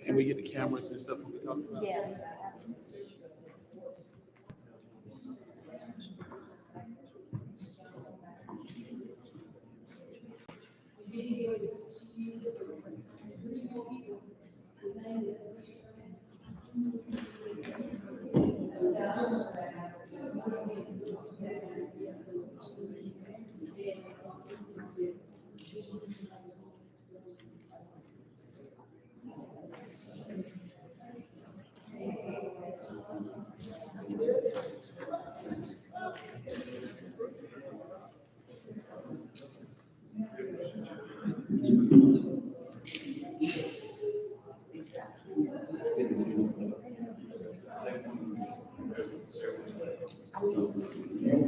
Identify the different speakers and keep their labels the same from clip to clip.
Speaker 1: And we get the cameras and stuff when we talk about it.
Speaker 2: Yeah.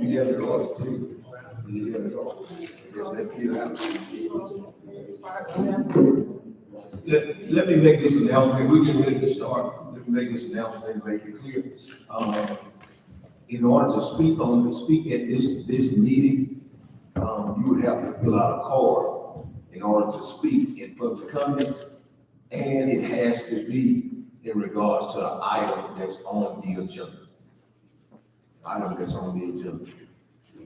Speaker 3: You have doors too. You have doors. Just let you out. Let me make this announcement. We can ready to start. Let me make this announcement and make it clear. In order to speak at this meeting, you would have to fill out a card in order to speak in public comment, and it has to be in regards to an item that's on the agenda. Item that's on the agenda.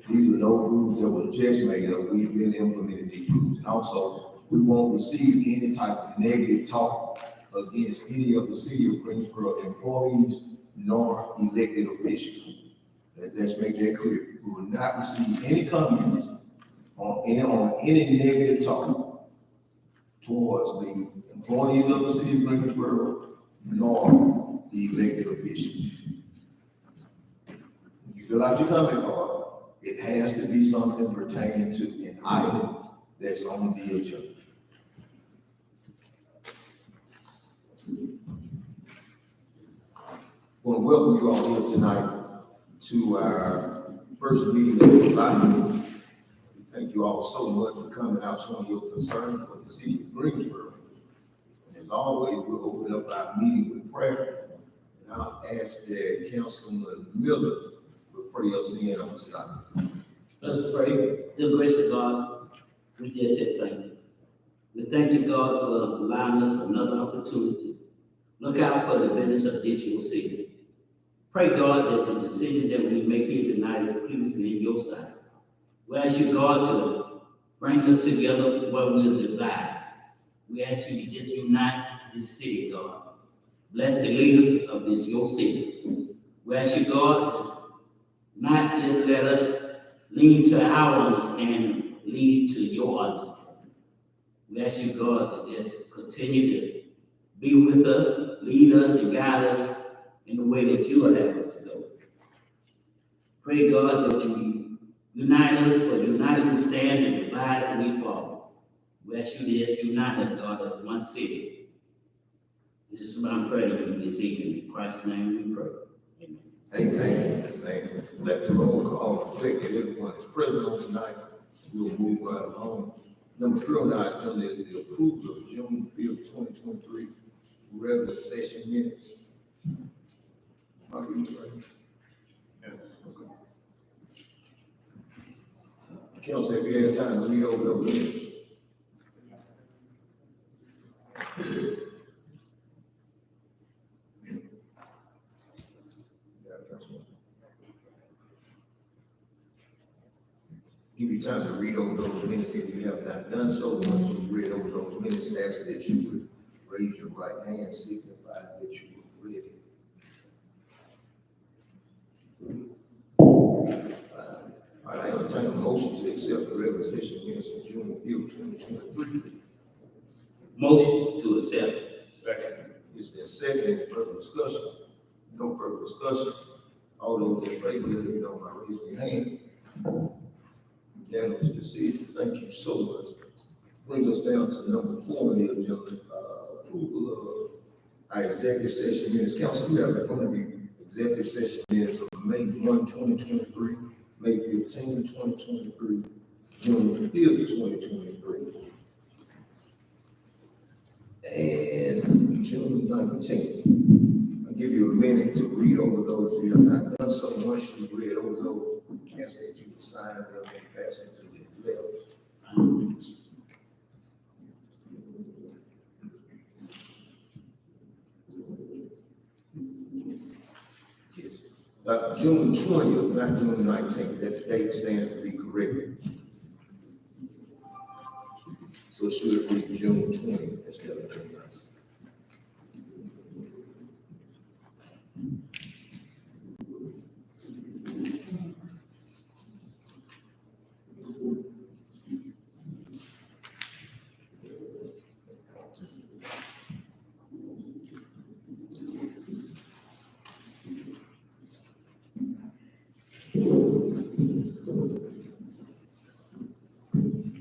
Speaker 3: These are no rules that were just made up. We've been implementing these rules. And also, we won't receive any type of negative talk against any of the city of Greensboro employees nor elected officials. Let's make that clear. We will not receive any comments on any negative talk towards the employees of the city of Greensboro nor the elected officials. You fill out your comment card. It has to be something pertaining to an item that's on the agenda. I want to welcome you all here tonight to our first meeting of the body. Thank you all so much for coming out, showing your concern for the city of Greensboro. And as always, we'll open up our meeting with prayer. And I'll ask that Councilman Miller will pray us in on tonight.
Speaker 4: Let's pray. Dear gracious God, we just said thank you. We thank you, God, for allowing us another opportunity. Look out for the business of this your city. Pray, God, that the decision that we make here tonight is pleasing in your sight. We ask you, God, to bring us together where we'll divide. We ask you to just unite this city, God. Bless the leaders of this your city. We ask you, God, not just let us lean to our understanding, lead to your understanding. We ask you, God, to just continue to be with us, lead us, and guide us in the way that you would have us to go. Pray, God, that you unite us, for united we stand and divided we fall. We ask you to just unite us, God, as one city. This is what I'm praying you this evening. In Christ's name we pray.
Speaker 3: Amen. Amen. Let the roll call reflect that everyone is present on tonight. We'll move right along. Number 3 on our agenda is the approval of June 5th, 2023 regular session minutes. Council, have you had time to read over those minutes? Give you time to read over those minutes if you have not done so. Once you've read over those minutes, ask that you would raise your right hand, signify that you were ready. All right, I entertain a motion to accept the regular session minutes of June 5th, 2023.
Speaker 4: Motion to accept.
Speaker 3: Second. Is there a second? Any further discussion? No further discussion. All those in favor, let me know by raising your hand. Unanimous decision. Thank you so much. Brings us down to number 4 on the agenda, approval of our executive session minutes. Council, you have in front of you executive session minutes of May 1, 2023, May 15, 2023, June 5th, 2023, and June 19th. I'll give you a minute to read over those if you have not done so. Once you've read over those, we ask that you sign them and pass it to the left. June 20th, not June 19th, that date stands to be corrected. So it should be June 20th instead of June 19th.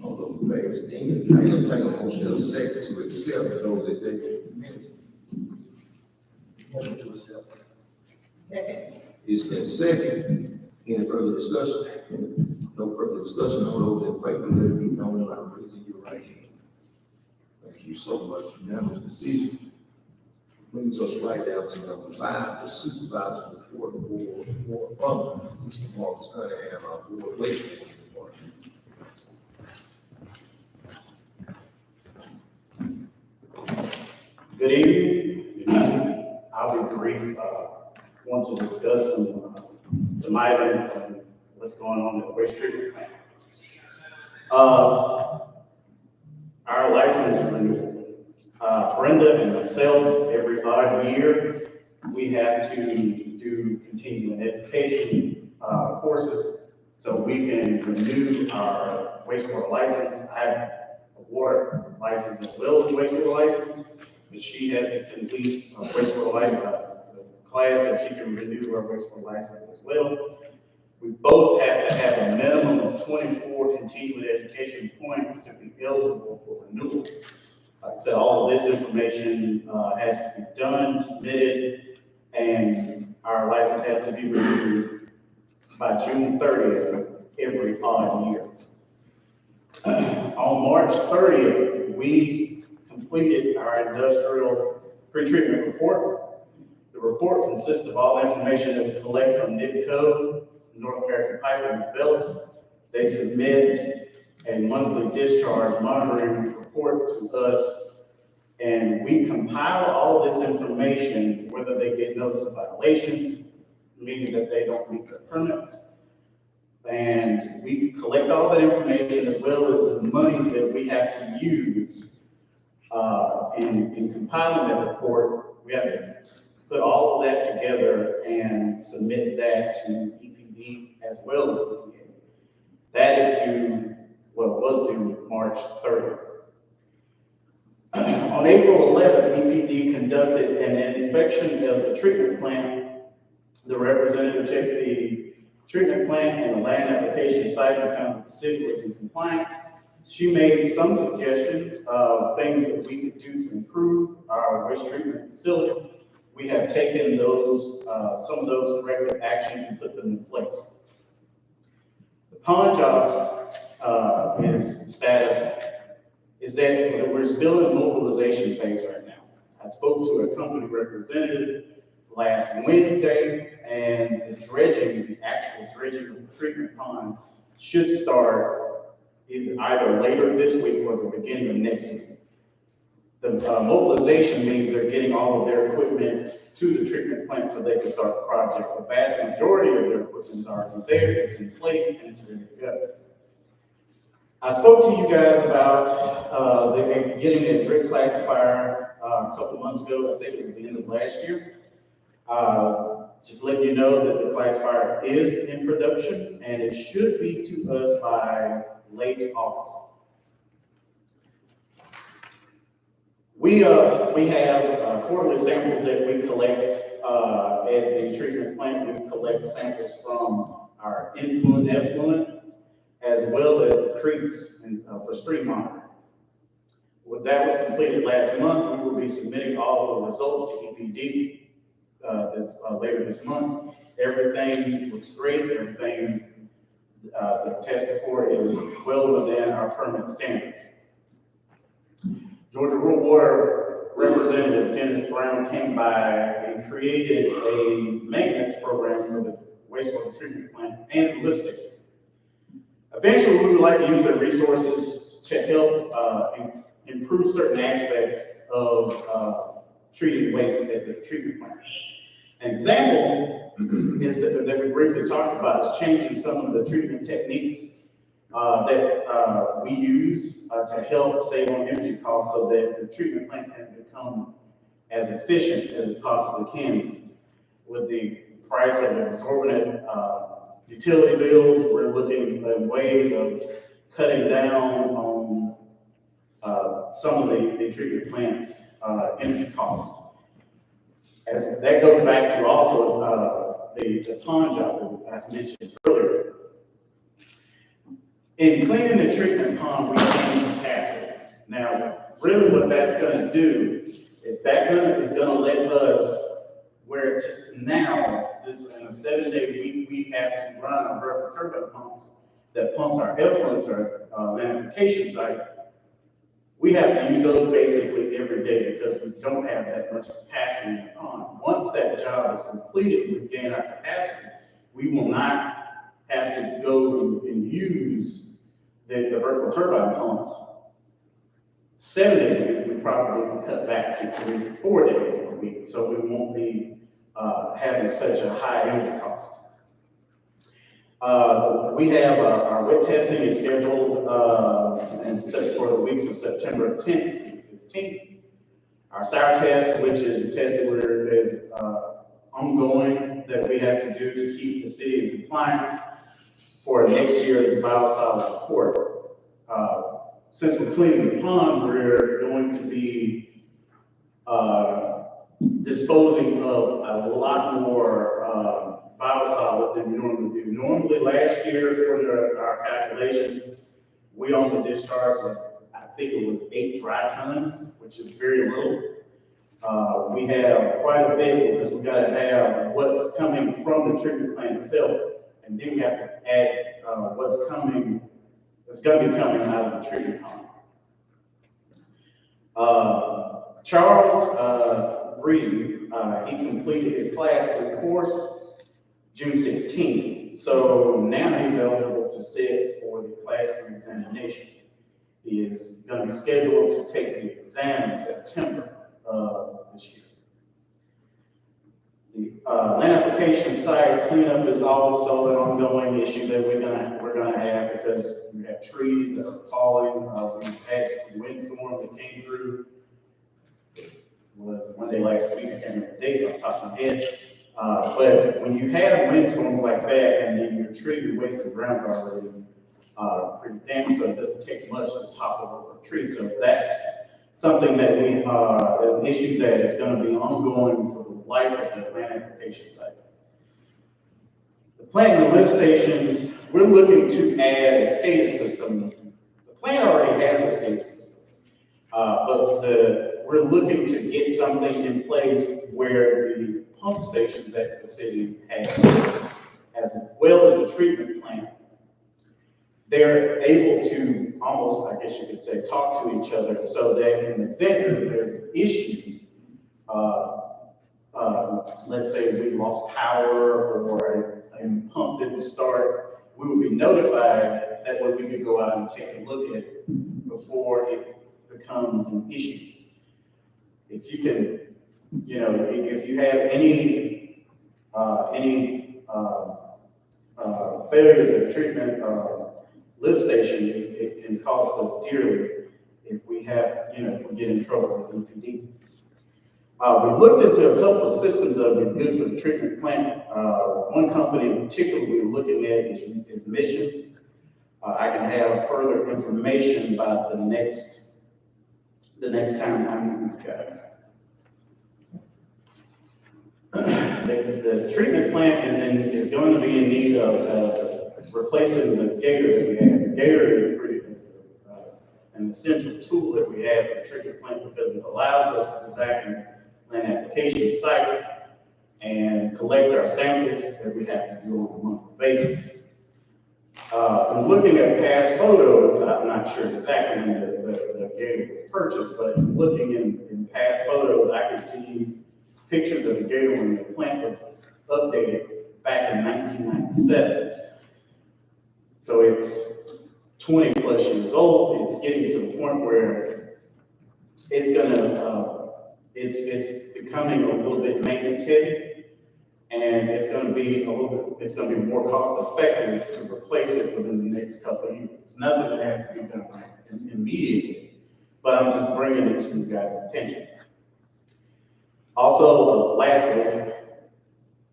Speaker 3: Although last thing, I entertain a motion in a second to accept those executive minutes.
Speaker 2: Motion to accept.
Speaker 5: Second.
Speaker 3: It's been second. Any further discussion? No further discussion. All those in favor, let it be known by raising your right hand. Thank you so much. Unanimous decision. Brings us right down to number 5, the supervisor report for Mr. Marcus Cunningham, our board wastewater department.
Speaker 2: Good evening. I'll be brief. Want to discuss some items and what's going on with the waste treatment plant. Our license renewal. Brenda and myself, every odd year, we have to do continuing education courses so we can renew our wastewater license. I have a water license as well as a wastewater license, but she has to complete a wastewater license class so she can renew her wastewater license as well. We both have to have a minimum of 24 continuing education points to be eligible for renewal. Like I said, all of this information has to be done, submitted, and our license has to be renewed by June 30th every odd year. On March 30th, we completed our industrial pretreatment report. The report consists of all information that we collect from NIPCO, North American Pipe and Developers. They submit a monthly discharge monitoring report to us, and we compile all this information, whether they get notice of violations, meaning that they don't meet their permits. And we collect all that information as well as the monies that we have to use in compiling that report. We have to put all of that together and submit that to EPD as well as EPA. That is due, well, it was due March 30th. On April 11th, EPD conducted an inspection of the treatment plant. The representative checked the treatment plant and the land application site and found that the city was in compliance. She made some suggestions of things that we could do to improve our waste treatment facility. We have taken those, some of those corrective actions and put them in place. The pond jobs status is that we're still in mobilization phase right now. I spoke to a company representative last Wednesday, and the dredging, the actual dredging of the treatment pond should start either later this week or the beginning of next week. The mobilization means they're getting all of their equipment to the treatment plant so they can start the project. The vast majority of their equipment is already there, it's in place, and it's ready to go. I spoke to you guys about getting a grid classifier a couple months ago. I think it was the end of last year. Just letting you know that the classifier is in production, and it should be to us by late August. We have quarterly samples that we collect at the treatment plant. We collect samples from our influent, effluent, as well as the creeks and for stream monitoring. Well, that was completed last month. We will be submitting all the results to EPD later this month. Everything looks great. Everything that tested for is well within our permit standards. Georgia Rural Water Representative Dennis Brown came by and created a maintenance program for the wastewater treatment plant and lift stations. Eventually, we would like to use their resources to help improve certain aspects of treating waste at the treatment plant. An example is that we briefly talked about is changing some of the treatment techniques that we use to help save on energy costs so that the treatment plant can become as efficient as it possibly can. With the price of exorbitant utility bills, we're looking at ways of cutting down on some of the treatment plant's energy costs. As that goes back to also the pond job that I mentioned earlier. In cleaning the treatment pond, we change capacity. Now, really what that's going to do is is going to let us, where it's now, this in a 7-day week, we have to run our vertical turbine pumps that pumps our effluent to our Invocation site. We have to use those basically every day because we don't have that much capacity in the pond. Once that job is completed, we gain our capacity, we will not have to go and use the vertical turbine pumps. 7 days a week, we probably can cut back to 3 to 4 days a week, so we won't be having such a high energy cost. We have our wet testing is scheduled and set for the weeks of September 10th to 15th. Our sour test, which is a test that is ongoing that we have to do to keep the city in compliance for next year's biosolids report. Since we're cleaning the pond, we're going to be disposing of a lot more biosolids than we normally do. Normally last year, according to our calculations, we only discharged, I think it was 8 dry tons, which is very little. We have quite a bit because we got to have what's coming from the treatment plant itself, and then we have to add what's going to be coming out of the treatment plant. Charles Reed, he completed his class 3 course June 16th. So now he's eligible to sit for the class 3 examination. He is going to be scheduled to take the exam in September this year. The land application site cleanup is also an ongoing issue that we're gonna have because we have trees that are falling. We've had some windstorm that came through. It was one day last week, I can't remember the date off the top of my head. But when you have windstorms like that and then your tree, your wasted ground's already pretty damaged, so it doesn't take much to topple over a tree. So that's something that an issue that is going to be ongoing for the life of the land application site. The plant and the lift stations, we're looking to add a SCADA system. The plant already has a SCADA system, but we're looking to get something in place where the pump stations that the city has, as well as the treatment plant, they're able to almost, I guess you could say, talk to each other so that in the event that there's an issue, let's say we lost power or a pump didn't start, we would be notified. That way we could go out and take a look at it before it becomes an issue. If you can, if you have any failures of treatment lift station, it can cost us dearly if we have, if we get in trouble with EPD. We looked into a couple of systems that would be good for the treatment plant. One company in particular we were looking at is Mission. I can have further information about the next time I meet you guys. The treatment plant is going to be in need of replacing the gator that we have. The gator is an essential tool that we have for the treatment plant because it allows us to go back in land application site and collect our samples that we have to do on a monthly basis. From looking at past photos, I'm not sure exactly when the gator was purchased, but looking in past photos, I can see pictures of the gator when the plant was updated back in 1997. So it's 20 plus years old. It's getting to the point where it's becoming a little bit maintenance heavy. And it's gonna be it's gonna be more cost effective to replace it within the next couple of years. It's nothing that has to be done immediately, but I'm just bringing it to you guys' attention. Also, lastly,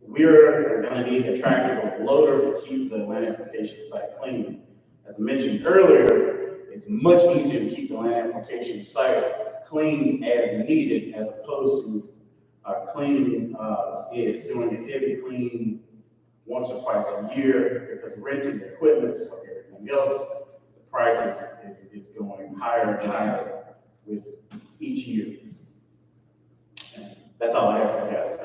Speaker 2: we're gonna need a tractor loader to keep the land application site clean. As I mentioned earlier, it's much easier to keep the land application site clean as needed as opposed to cleaning it, doing a heavy clean once or twice a year, because renting the equipment, just like everything else, the price is going higher and higher with each year. And that's all I have for you guys.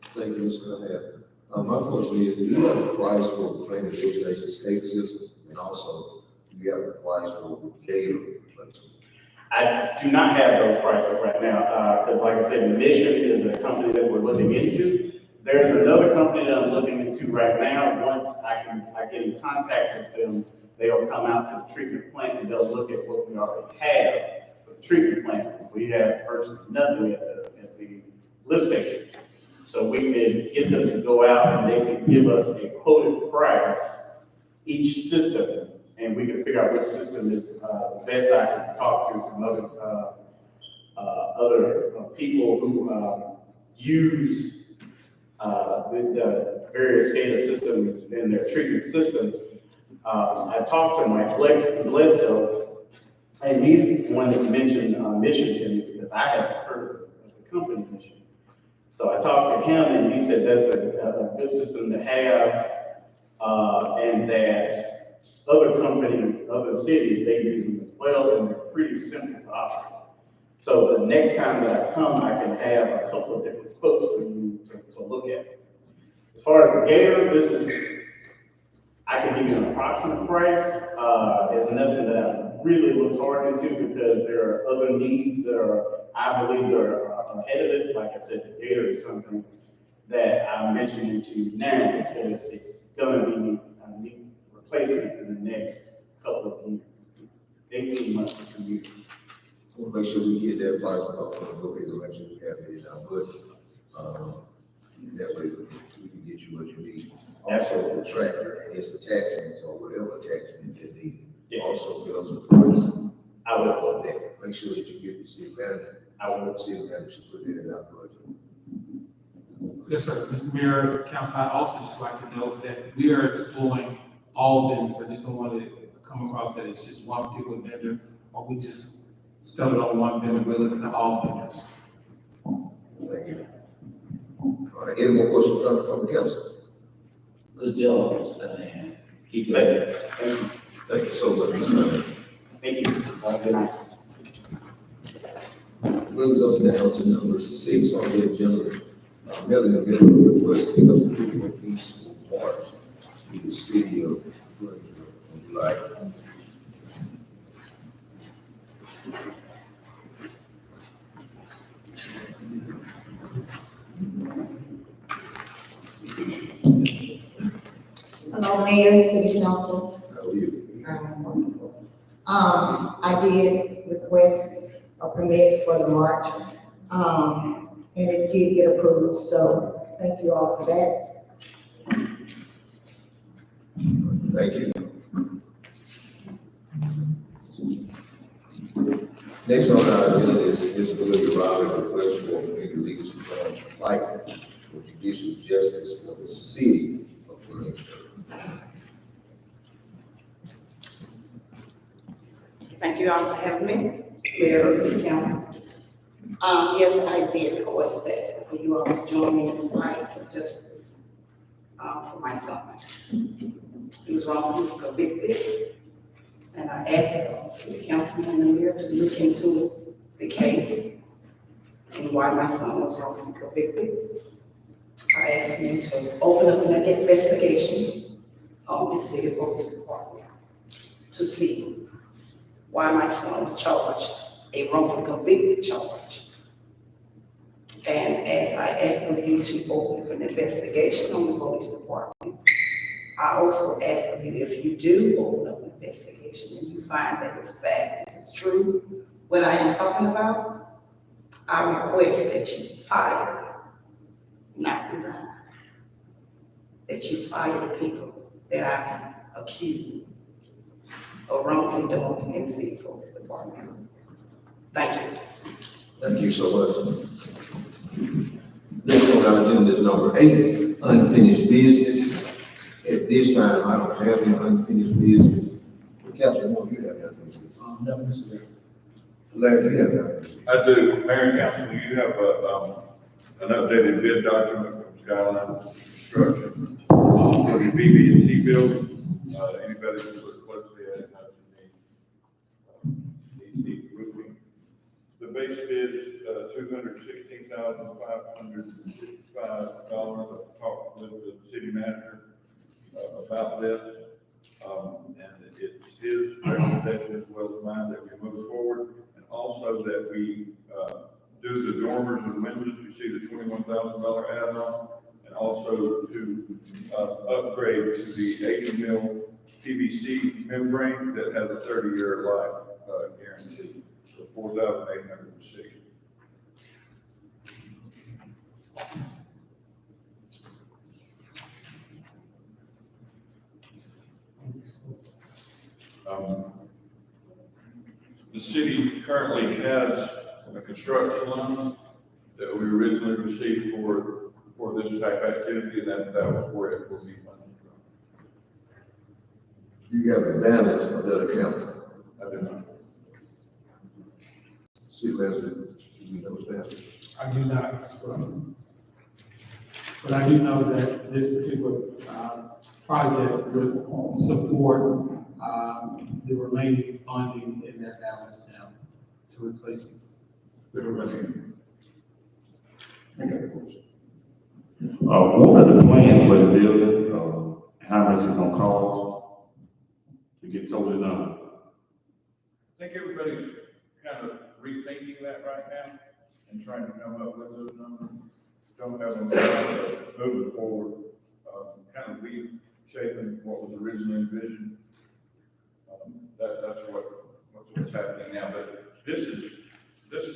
Speaker 3: Thank you, Mr. Hammond. My question is, do you have a price for the planning filtration escape system? And also, do you have a price for the gator replacement?
Speaker 2: I do not have those prices right now, because like I said, Mission is a company that we're looking into. There's another company that I'm looking into right now. Once I get in contact with them, they'll come out to the treatment plant and they'll look at what we already have for the treatment plant. We have virtually nothing at the lift station. So we can get them to go out and they can give us a quoted price, each system, and we can figure out which system is the best. I can talk to some other people who use the various SCADA systems in their treatment systems. I talked to Mike Bledsoe, and he's the one that mentioned Mission to me because I haven't heard of the company Mission. So I talked to him, and he said that's a good system to have, and that other companies, other cities, they use them as well, and they're pretty simple to operate. So the next time that I come, I can have a couple of different quotes for you to look at. As far as the gator, I can give you an approximate price. It's nothing that I really looked hard into because there are other needs that I believe are ahead of it. Like I said, the gator is something that I'm mentioning to you now because it's going to be a need replacement in the next couple of years, 18 months to 2 years.
Speaker 3: We'll make sure we get that price, but I'm gonna go ahead and make sure we have it in our budget. That way we can get you what you need. Also, the tractor and its attachments or whatever attachment you need.
Speaker 2: Yeah.
Speaker 3: Also, give us a price.
Speaker 2: I will.
Speaker 3: On that. Make sure that you get the city manager.
Speaker 2: I will.
Speaker 3: City manager should put that in our budget.
Speaker 1: Yes, sir. Mr. Mayor, Council, I also just like to note that we are exploring all vendors. I just don't want to come across that it's just one particular vendor, or we just sell it on one vendor. We're looking at all vendors.
Speaker 3: Thank you. All right, any more questions coming from the council?
Speaker 4: Good job, Mr. Hammond. Keep it up.
Speaker 2: Thank you.
Speaker 3: Thank you so much, Mr. Manager.
Speaker 2: Thank you. Have a good night.
Speaker 3: Brings us down to number 6 on the agenda. Melanie Miller requesting approval of peaceful march in the city of Greensboro on July.
Speaker 5: Hello, Mayor, City Council.
Speaker 3: How are you?
Speaker 5: Wonderful. I did request a permit for the march, and it did get approved, so thank you all for that.
Speaker 3: Thank you. Next on our agenda is Mr. Willie Roberts' request for a legal support fight for judicial justice for the city of Greensboro.
Speaker 6: Thank you all for having me, Mayor of City Council. Yes, I did request that for you all to join me in the fight for justice, for my son. He was wrongfully convicted, and I asked the City Council and the Mayor to look into the case and why my son was wrongfully convicted. I asked him to open up an investigation on the City Police Department to see why my son was charged, a wrongfully convicted charge. And as I asked of you to open up an investigation on the police department, I also ask of you, if you do open up an investigation and you find that it's fact, that it's true, what I am talking about, I request that you fire, not resign. that you fire the people that I am accusing of wrongfully doing in the city police department. Thank you.
Speaker 3: Thank you so much. Next on our agenda is number 8, unfinished business. At this time, I don't have any unfinished business. Councilman Moore, you have any unfinished business?
Speaker 7: No, Mr. Mayor.
Speaker 3: Larry, do you have any unfinished business?
Speaker 8: I do. Mayor and council, you have an updated bid document from Skyline Construction for the BB&T building. Anybody who looks closely at it knows it needs roofing. The base bid is $216,555. I've talked with the city manager about this. And it's his recommendation as well as mine that we move forward, and also that we do the dormers and windows. You see the $21,000 add-on, and also to upgrade to the 80 mil PVC membrane that has a 30-year life guarantee, so $4,860. The city currently has a construction loan that we originally received for this type of activity, and that was where it will be funded from.
Speaker 3: Do you have a balance of that account?
Speaker 8: I do not.
Speaker 3: City President, do you know that?
Speaker 1: I do not, Mr. President. But I do know that this particular project would support the remaining funding in that balance now to replace it.
Speaker 9: What are the plans for the building? How much it's gonna cost to get totally done?
Speaker 8: I think everybody's kind of rethinking that right now and trying to come up with those numbers. Don't have them moving forward, kind of reshaping what was originally envisioned. That's what's happening now, but this is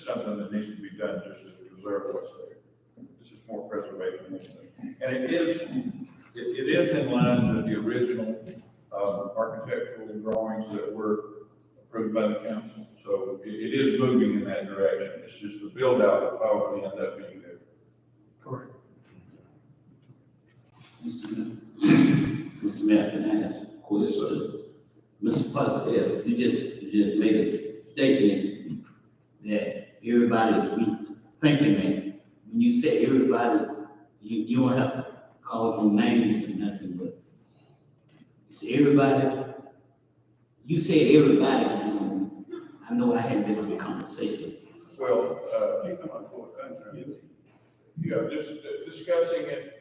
Speaker 8: something that needs to be done just to preserve what's there. This is more preservation than anything. And it is in line with the original architectural drawings that were approved by the council. So it is moving in that direction. It's just the build out will probably end up being there.
Speaker 1: Correct.
Speaker 4: Mr. Mayor, can I ask a question? Mr. Pascal, you just made a statement that everybody is rethinking. When you say everybody, you don't have to call them names or nothing, but it's everybody. You say everybody, I know I hadn't been in a conversation.
Speaker 8: Well, just discussing it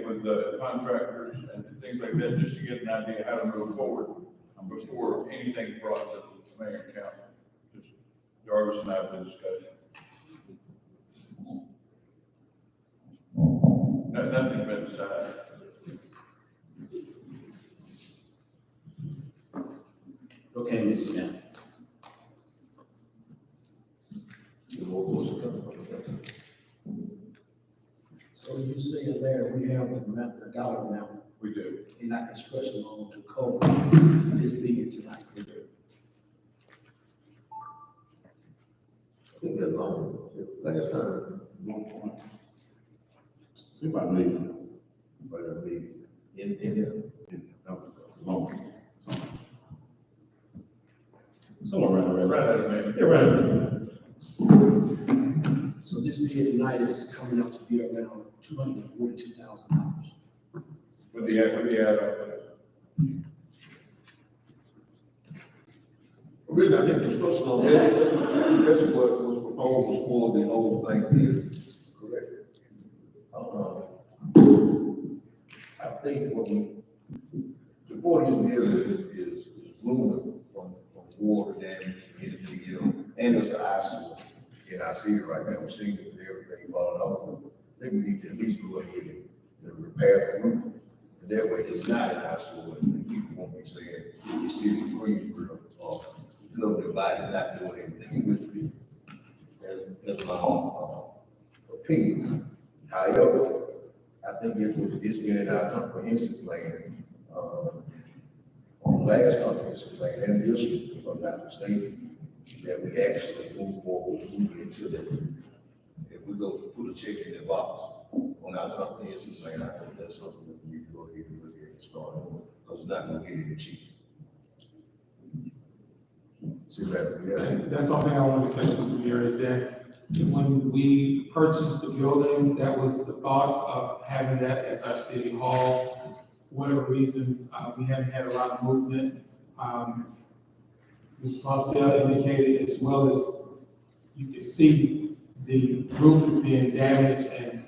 Speaker 8: with the contractors and things like that, just to get an idea how to move forward before anything brought to the mayor and council. Just Jarvis and I have been discussing. Nothing's been decided.
Speaker 4: Okay, Mr. Mayor.
Speaker 7: So you saying there, we have the dollar amount
Speaker 8: We do.
Speaker 7: in that construction loan to cover this bill tonight.
Speaker 3: I think that's long, last time,
Speaker 9: About me.
Speaker 3: but I mean, in here.
Speaker 9: Somewhere around
Speaker 8: Right,
Speaker 9: Yeah, right.
Speaker 7: So this bill tonight is coming up to be around $242,000.
Speaker 8: with the add-on.
Speaker 3: Really, I think the construction on that's what was proposed for the old blank field, correct? I think the 40 building is ruined from water damage, anything else, and it's an eyesore. And I see it right now, I'm seeing it with everything falling off. I think we need to at least go ahead and repair the roof. And that way it's not an eyesore, and people won't be saying, you see the Greensboro, love their body, not doing anything with it. That's my own opinion. However, I think it's been in our comprehensive plan, on the last comprehensive plan, and this one, if I'm not mistaken, that we actually move forward, move into the, if we go put a check in the box on our comprehensive plan, I think that's something that we go ahead and look at and start on, because it's not gonna get any cheaper. See that, yeah.
Speaker 1: That's something I wanted to say, Mr. Mayor, is that when we purchased the building, that was the thoughts of having that as our city hall. For whatever reasons, we haven't had a lot of movement. Ms. Postel indicated, as well as you can see, the roof is being damaged, and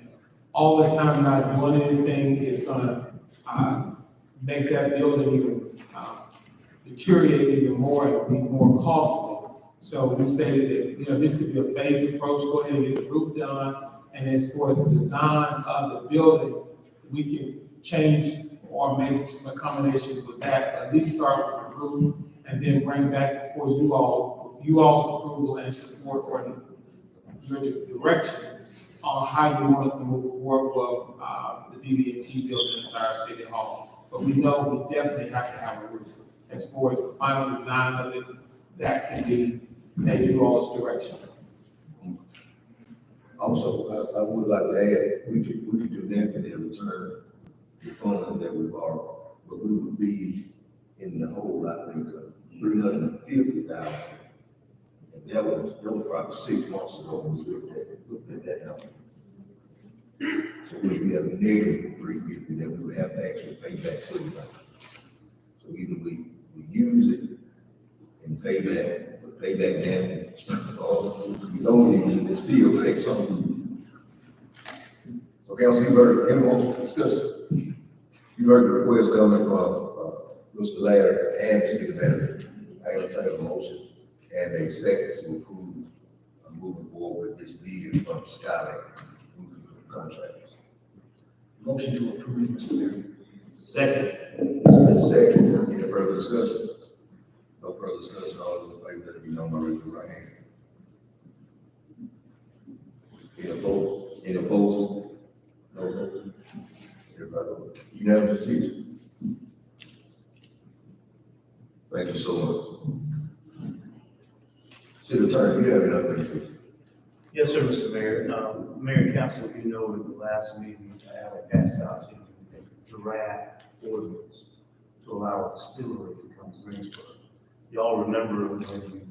Speaker 1: all the time not doing anything is gonna make that building even deteriorate even more and be more costly. So we stated that, you know, this could be a phased approach, go ahead and get the roof done, and as far as the design of the building, we can change or make some accommodations with that, at least start with the roof, and then bring back before you all, with you all's approval and support or your direction on how you want us to move forward with the BB&T building inside our city hall. But we know we definitely have to have a roof. As far as the final design of it, that can be at you all's direction.
Speaker 3: Also, I would like to add, we could do that and then return the funds that we borrowed, but we would be in the hole, I think, $350,000. And that was probably 6 months ago, we looked at that number. So we'd be a negative $350 that we would have to actually pay back to the bank. So either we use it and pay back damage, or we don't use it and still take something. So council, you heard any more discussion? You heard the request coming from Mr. Laird and the city manager. I entertain a motion and a second to approve moving forward with this bid from Skyline Roofing Contractors.
Speaker 7: Motion to approve, Mr. Mayor.
Speaker 1: Second.
Speaker 3: It's been second. Any further discussion? No further discussion. All those in favor, let it be known by raising your right hand. Any opposed? Any opposed? No opposed? Everybody vote. Unanimous decision. Thank you so much. City Attorney, you have an update, please.
Speaker 10: Yes, sir, Mr. Mayor. Mayor and Council, you know, at the last meeting, I passed out to you a draft ordinance to allow a distillery to come to Greensboro. Y'all remember when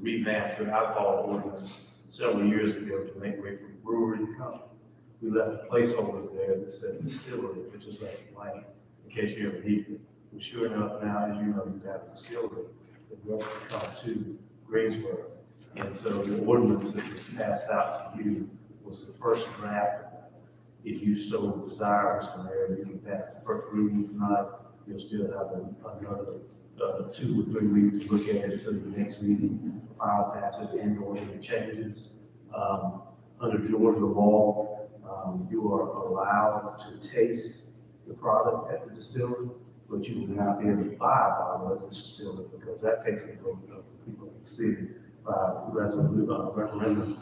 Speaker 10: we revamped the alcohol ordinance several years ago to make way for brewery to come? We left a placeholder there that said distillery, which is like blank, in case you ever need it. And sure enough, now, as you know, you have a distillery that will come to Greensboro. And so the ordinance that was passed out to you was the first draft. If you so desire, Mr. Mayor, you can pass the first reading tonight. You'll still have another 2 or 3 weeks to look at it to the next meeting, final passage and or any changes. Under Georgia law, you are allowed to taste the product at the distillery, but you will not be able to buy by the distillery because that takes a vote of the people in the city by referendum.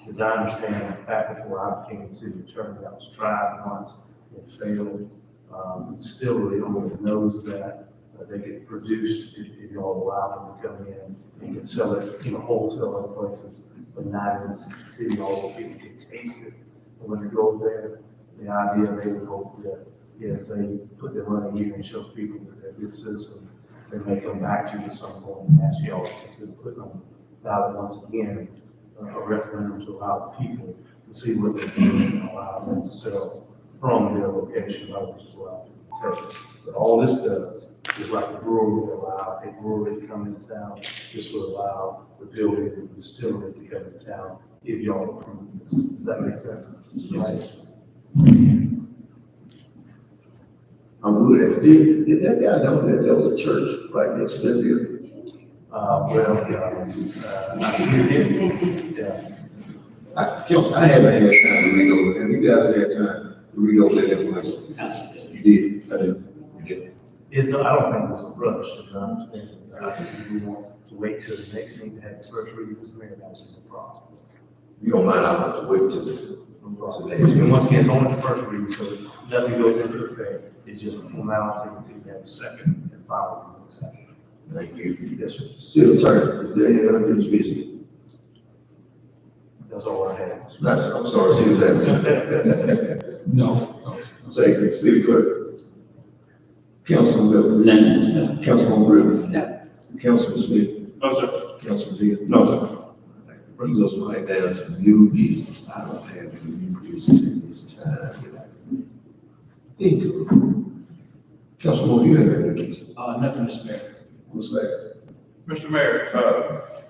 Speaker 10: As I understand, back before I became the city attorney, that was tried once, it failed. The distillery only knows that they can produce if you all allow them to come in and can sell it, wholesale other places, but not in the city. All the people can taste it. And when they go there, the idea they would hope that if they put their money here and show people that they're good citizens, they may come back to you at some point and ask y'all instead of putting on ballot once again, a referendum to allow people to see what they're doing and allow them to sell from their location, which is allowed to taste. But all this does is like the brewery will allow a brewery to come into town. This will allow the building and the distillery to come into town if y'all approve this. Does that make sense?
Speaker 3: Yes. I'm good at it. Did that guy know that there was a church right next to there? I haven't had time to read over. Have you guys had time to read over that information? You did. I did. You did.
Speaker 10: I don't think it's a rush, as I understand it. I think we want to wait till the next meeting to have the first reading, Mr. Mayor, that's the problem.
Speaker 3: You don't mind, I want to wait till
Speaker 10: So and once again, it's only the first reading, so nothing goes into effect. It just allows you to have a second and final reading.
Speaker 3: Thank you.
Speaker 10: Yes, sir.
Speaker 3: City Attorney, is there any unfinished business?
Speaker 10: That's all I have.
Speaker 3: I'm sorry, City Manager.
Speaker 1: No.
Speaker 3: Thank you, City Clerk. Councilman Miller.
Speaker 4: None, Mr. Mayor.
Speaker 3: Councilman Griffin.
Speaker 6: No.
Speaker 3: Councilman Smith.
Speaker 8: No, sir.
Speaker 3: Councilman Dean.
Speaker 9: No, sir.
Speaker 3: Brings us right down to new business. I don't have any new business at this time that I can think of. Councilman, you have any new business?
Speaker 7: Nothing, Mr. Mayor.
Speaker 3: What's that?
Speaker 8: Mr. Mayor,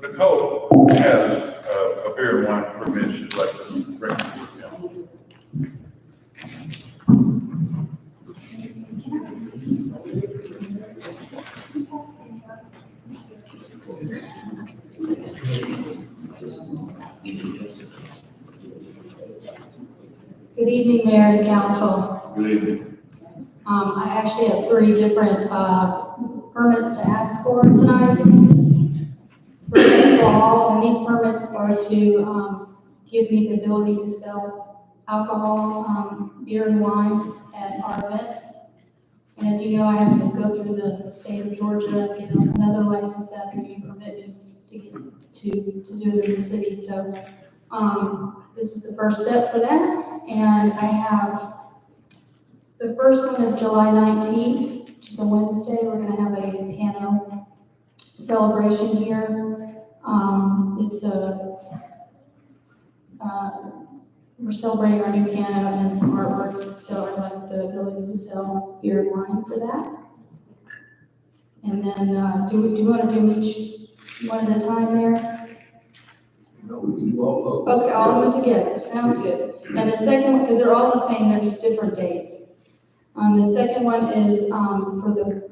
Speaker 8: Nicole has a beer and wine permit she'd like to bring to the council.
Speaker 11: Good evening, Mayor and Council.
Speaker 9: Good evening.
Speaker 11: I actually have 3 different permits to ask for tonight. First of all, and these permits are to give me the ability to sell alcohol, beer and wine at our events. And as you know, I have to go through the state of Georgia and get another license after you permit me to get to do it in the city. So this is the first step for that. And I have, the first one is July 19th, which is a Wednesday. We're gonna have a piano celebration here. We're celebrating our new piano and some artwork, so I'd like the ability to sell beer and wine for that. And then, do you want to do each one at a time, Mayor?
Speaker 3: No, we can do all of them.
Speaker 11: Okay, all of them together, sounds good. And the second one, because they're all the same, they're just different dates. The second one is, for the,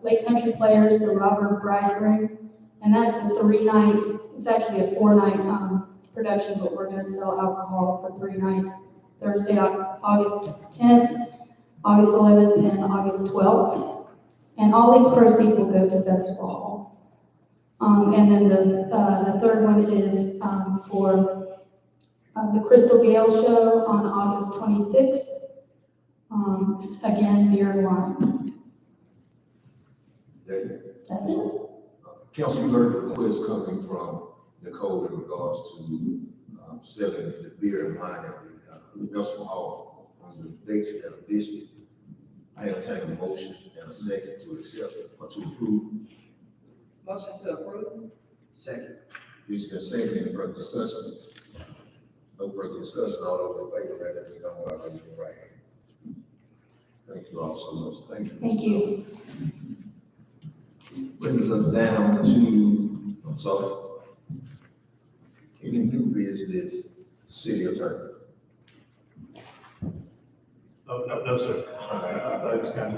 Speaker 11: Lake Country Players, the Robert Bridegroom, and that's a 3-night, it's actually a 4-night, production, but we're gonna sell alcohol for 3 nights, Thursday, August 10th, August 11th, and August 12th. And all these proceeds will go to Festival Hall. And then the third one is, for, the Crystal Gale Show on August 26th. Again, beer and wine. That's it.
Speaker 3: Council, you heard the request coming from Nicole in regards to selling the beer and wine at the Festival Hall on the dates that are listed. I entertain a motion and a second to accept or to approve.
Speaker 6: Motion to approve?
Speaker 7: Second.
Speaker 3: Is there second, any further discussion? No further discussion, all those in favor, let me know by raising your right hand. Thank you all so much, thank you.
Speaker 11: Thank you.
Speaker 3: Brings us down to, I'm sorry. Any new business, city attorney?
Speaker 10: No, sir. I thought it was kind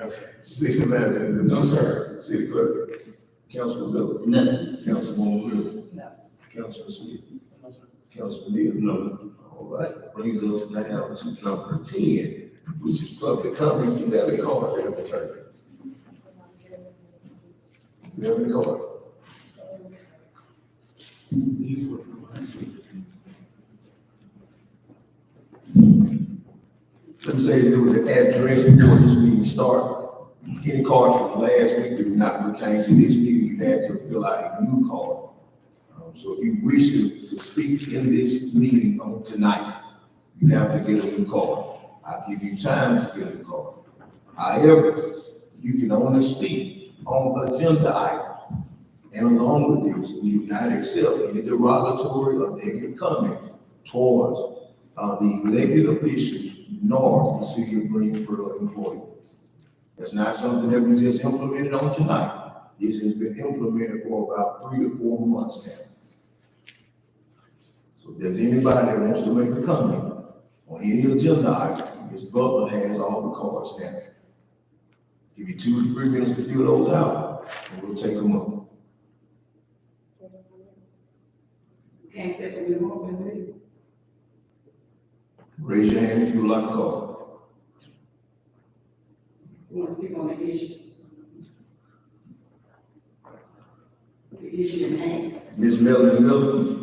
Speaker 10: of.
Speaker 3: City manager?
Speaker 1: No, sir.
Speaker 3: City clerk? Councilman Miller?
Speaker 4: Nothing, Mr. Mayor.
Speaker 3: Councilman Griffin?
Speaker 6: No.
Speaker 3: Councilman Smith? Councilman Neal?
Speaker 9: No.
Speaker 3: All right, brings us down to number 10, which is public comment. You have a card, Madam Attorney. You have a card?
Speaker 1: These were from last week.
Speaker 3: Let me say there was an address before this meeting started. Any cards from last week do not pertain to this meeting. You had to fill out a new card. So if you wish to speak in this meeting on tonight, you have to get a new card. I'll give you time to get a new card. However, you can only speak on agenda items. And along with this, we do not accept any derogatory or negative comments towards the elected officials nor the city of Greensboro employees. That's not something that we just implemented on tonight. This has been implemented for about 3 to 4 months now. So if there's anybody that wants to make a comment on any agenda item, Ms. Butler has all the cards now. Give you 2 to 3 minutes to fill those out, and we'll take them up.
Speaker 6: Can't say that we won't be ready.
Speaker 3: Raise your hand if you would like a card.
Speaker 6: We want to speak on the issue. The issue in hand.
Speaker 3: Ms. Melanie Miller.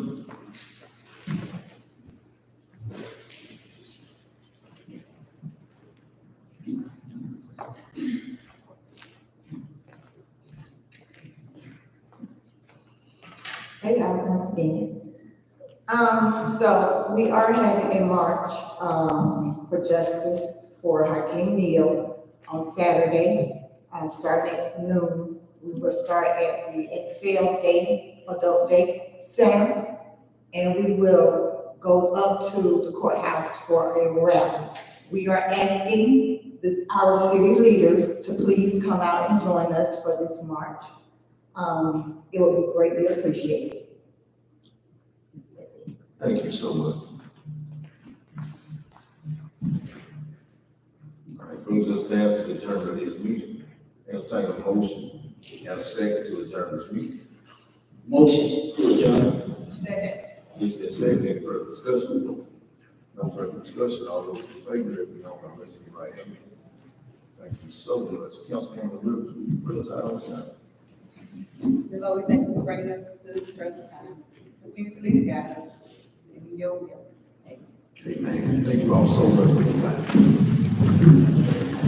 Speaker 5: Hey, once again. So we are having a march, for justice for Hakeem Neal on Saturday, starting at noon. We will start at the Excel Day, Adult Day Center, and we will go up to the courthouse for a rally. We are asking our city leaders to please come out and join us for this march. It would be greatly appreciated. That's it.
Speaker 3: Thank you so much. All right, brings us down to the adjournment of this meeting. Entertain a motion and a second to adjourn this meeting.
Speaker 4: Motion to adjourn.
Speaker 3: It's been seconded. Any further discussion? No further discussion. All those in favor, if you know, by raising your right hand. Thank you so much. Councilman Rivers, will you pray us out on this time?
Speaker 12: Dear Lord, we thank you for bringing us to this present time. Continue to lead and guide us in your will. Amen.
Speaker 3: Amen. Thank you all so much for your time.